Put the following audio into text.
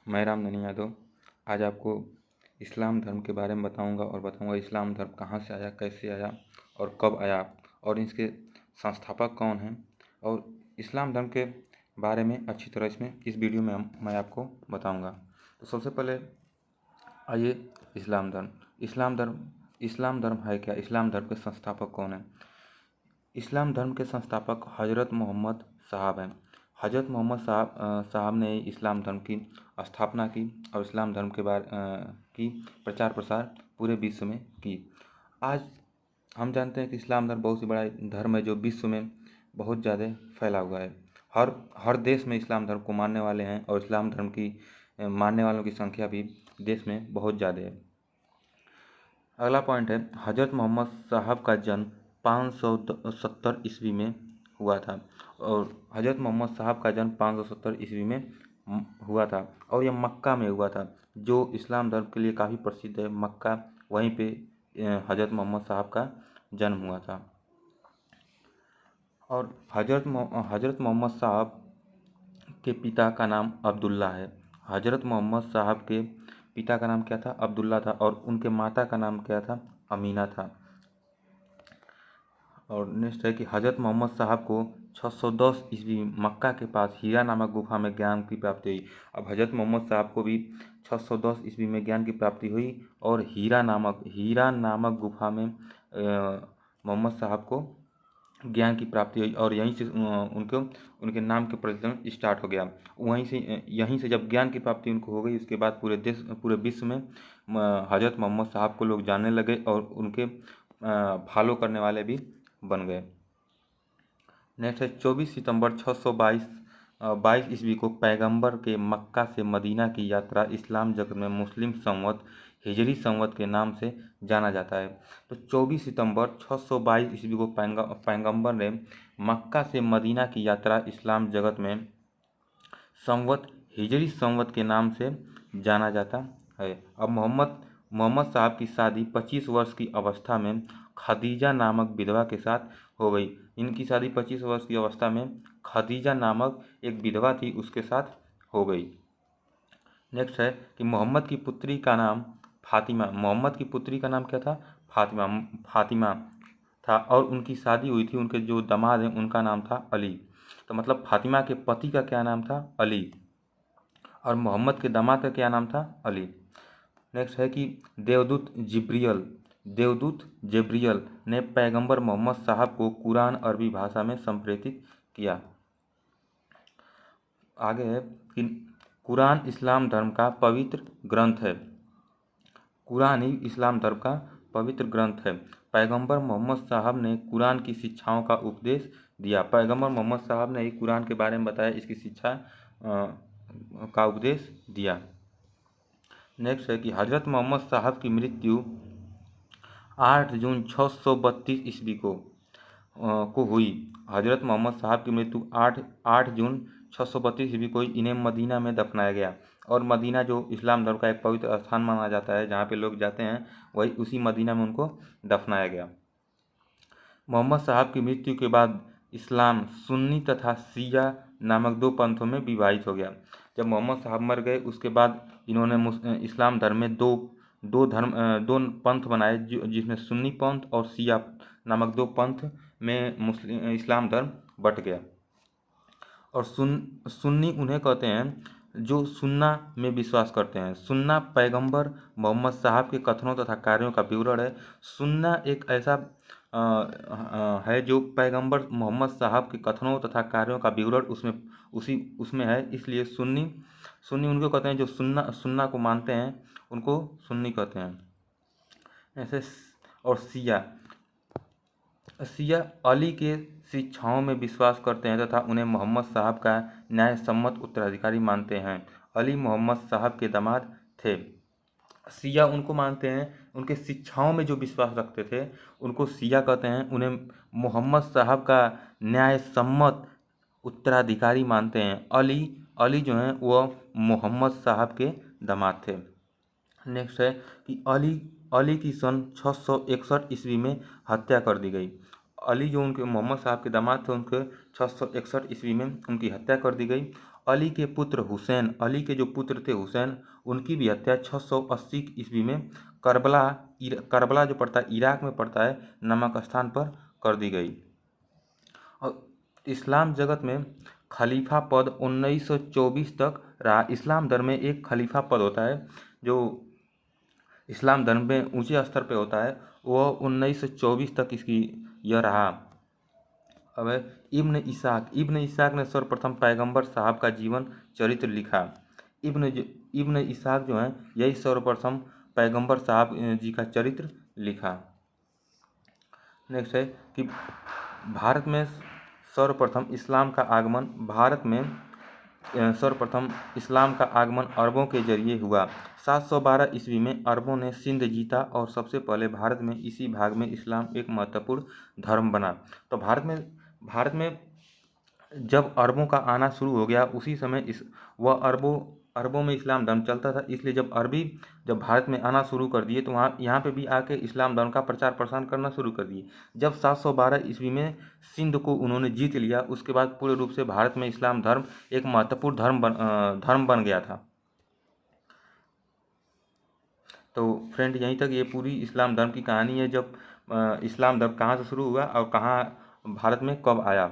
मैं रामधनी यादव आज आपको इस्लाम धर्म के बारे में बताऊंगा और बताऊंगा इस्लाम धर्म कहाँ से आया, कैसे आया और कब आया और इसके संस्थापक कौन हैं और इस्लाम धर्म के बारे में अच्छी तरह इस वीडियो में मैं आपको बताऊंगा। तो सबसे पहले आइए इस्लाम धर्म है क्या? इस्लाम धर्म के संस्थापक कौन हैं? इस्लाम धर्म के संस्थापक हज़रत मोहम्मद साहब हैं। हज़रत मोहम्मद साहब ने इस्लाम धर्म की स्थापना की और इस्लाम धर्म के बारे की प्रचार प्रसार पूरे विश्व में की। आज हम जानते हैं कि इस्लाम धर्म बहुत ही बड़ा धर्म है जो विश्व में बहुत ज़्यादा फैला हुआ है। हर देश में इस्लाम धर्म को मानने वाले हैं और इस्लाम धर्म की मानने वालों की संख्या भी देश में बहुत ज़्यादा है। अगला पॉइंट है, हज़रत मोहम्मद साहब का जन्म 570 ईस्वी में हुआ था और हज़रत मोहम्मद साहब का जन्म 570 ईस्वी में हुआ था और यह मक्का में हुआ था जो इस्लाम धर्म के लिए काफ़ी प्रसिद्ध है। मक्का, वहीं पे हज़रत मोहम्मद साहब का जन्म हुआ था। और हज़रत मोहम्मद साहब के पिता का नाम अब्दुल्ला है। हज़रत मोहम्मद साहब के पिता का नाम क्या था? अब्दुल्ला था और उनके माता का नाम क्या था? अमीना था। और नेक्स्ट है कि हज़रत मोहम्मद साहब को 610 ईस्वी मक्का के पास हीरा नामक गुफा में ज्ञान की प्राप्ति हुई। अब हज़रत मोहम्मद साहब को भी 610 ईस्वी में ज्ञान की प्राप्ति हुई और हीरा नामक गुफा में मोहम्मद साहब को ज्ञान की प्राप्ति हुई और यहीं से उनके नाम के प्रचलन स्टार्ट हो गया। यहीं से जब ज्ञान की प्राप्ति उनको हो गई, उसके बाद पूरे विश्व में हज़रत मोहम्मद साहब को लोग जानने लगे और उनके फॉलो करने वाले भी बन गए। नेक्स्ट है 24 सितंबर 622 ईस्वी को पैगंबर के मक्का से मदीना की यात्रा इस्लाम जगत में मुस्लिम संवत हिजरी संवत के नाम से जाना जाता है। तो 24 सितंबर 622 ईस्वी को पैगंबर ने मक्का से मदीना की यात्रा इस्लाम जगत में संवत हिजरी संवत के नाम से जाना जाता है। अब मोहम्मद साहब की शादी 25 वर्ष की अवस्था में खदीजा नामक विधवा के साथ हो गई। इनकी शादी 25 वर्ष की अवस्था में खदीजा नामक एक विधवा थी, उसके साथ हो गई। नेक्स्ट है कि मोहम्मद की पुत्री का नाम फातिमा। मोहम्मद की पुत्री का नाम क्या था? फातिमा था और उनकी शादी हुई थी, उनके जो दामाद हैं उनका नाम था अली। तो मतलब फातिमा के पति का क्या नाम था? अली, और मोहम्मद के दामाद का क्या नाम था? अली। नेक्स्ट है कि देवदूत जिब्रियल ने पैगंबर मोहम्मद साहब को कुरान अरबी भाषा में संप्रेषित किया। आगे है कि कुरान इस्लाम धर्म का पवित्र ग्रंथ है। कुरान ही इस्लाम धर्म का पवित्र ग्रंथ है। पैगंबर मोहम्मद साहब ने कुरान की शिक्षाओं का उपदेश दिया। पैगंबर मोहम्मद साहब ने कुरान के बारे में बताया, इसकी शिक्षा का उपदेश दिया। नेक्स्ट है कि हज़रत मोहम्मद साहब की मृत्यु 8 जून 632 ईस्वी को हुई। हज़रत मोहम्मद साहब की मृत्यु 8 जून 632 ईस्वी को इन्हें मदीना में दफनाया गया और मदीना जो इस्लाम धर्म का एक पवित्र स्थान माना जाता है, जहाँ पे लोग जाते हैं, वही उसी मदीना में उनको दफनाया गया। मोहम्मद साहब की मृत्यु के बाद इस्लाम सुन्नी तथा शिया नामक दो पंथों में विभाजित हो गया। जब मोहम्मद साहब मर गए, उसके बाद इन्होंने इस्लाम धर्म में दो पंथ बनाए, जिसमें सुन्नी पंथ और शिया नामक दो पंथ में इस्लाम धर्म बट गया। और सुन्नी उन्हें कहते हैं जो सुन्ना में विश्वास करते हैं। सुन्ना पैगंबर मोहम्मद साहब के कथनों तथा कार्यों का विवरण है। सुन्ना एक ऐसा है जो पैगंबर मोहम्मद साहब के कथनों तथा कार्यों का विवरण उसमें है, इसलिए सुन्नी उनको कहते हैं। जो सुन्ना को मानते हैं उनको सुन्नी कहते हैं। ऐसे और शिया अली के शिक्षाओं में विश्वास करते हैं तथा उन्हें मोहम्मद साहब का न्याय सम्मत उत्तराधिकारी मानते हैं। अली मोहम्मद साहब के दामाद थे। शिया उनको मानते हैं, उनके शिक्षाओं में जो विश्वास रखते थे उनको शिया कहते हैं। उन्हें मोहम्मद साहब का न्याय सम्मत उत्तराधिकारी मानते हैं। अली जो हैं वह मोहम्मद साहब के दामाद थे। नेक्स्ट है कि अली की सन 661 ईस्वी में हत्या कर दी गई। अली जो उनके मोहम्मद साहब के दामाद थे, उनके 661 ईस्वी में उनकी हत्या कर दी गई अली के पुत्र हुसैन, अली के जो पुत्र थे हुसैन, उनकी भी हत्या 680 ईस्वी में करबला जो पड़ता है इराक में पड़ता है, नामक स्थान पर कर दी गई। और इस्लाम जगत में खलीफा पद 1924 तक रहा। इस्लाम धर्म में एक खलीफा पद होता है जो इस्लाम धर्म में ऊंचे स्तर पे होता है, वह 1924 तक इसकी यह रहा। अब है इब्न इसाक ने सर्वप्रथम पैगंबर साहब का जीवन चरित्र लिखा। इब्न इसाक जो है यही सर्वप्रथम पैगंबर साहब जी का चरित्र लिखा। नेक्स्ट है कि भारत में सर्वप्रथम इस्लाम का आगमन अरबों के जरिए हुआ। 712 ईस्वी में अरबों ने सिंध जीता और सबसे पहले भारत में इसी भाग में इस्लाम एक महत्वपूर्ण धर्म बना। तो भारत में जब अरबों का आना शुरू हो गया, उसी समय वह अरबों में इस्लाम धर्म चलता था, इसलिए जब भारत में आना शुरू कर दिए तो यहाँ पे भी आके इस्लाम धर्म का प्रचार प्रसार करना शुरू कर दिए। जब 712 ईस्वी में सिंध को उन्होंने जीत लिया, उसके बाद पूरे रूप से भारत में इस्लाम धर्म एक महत्वपूर्ण धर्म बन गया था। तो फ्रेंड, यहीं तक ये पूरी इस्लाम धर्म की कहानी है, जब इस्लाम धर्म कहाँ से शुरू हुआ और कहाँ भारत में कब आया।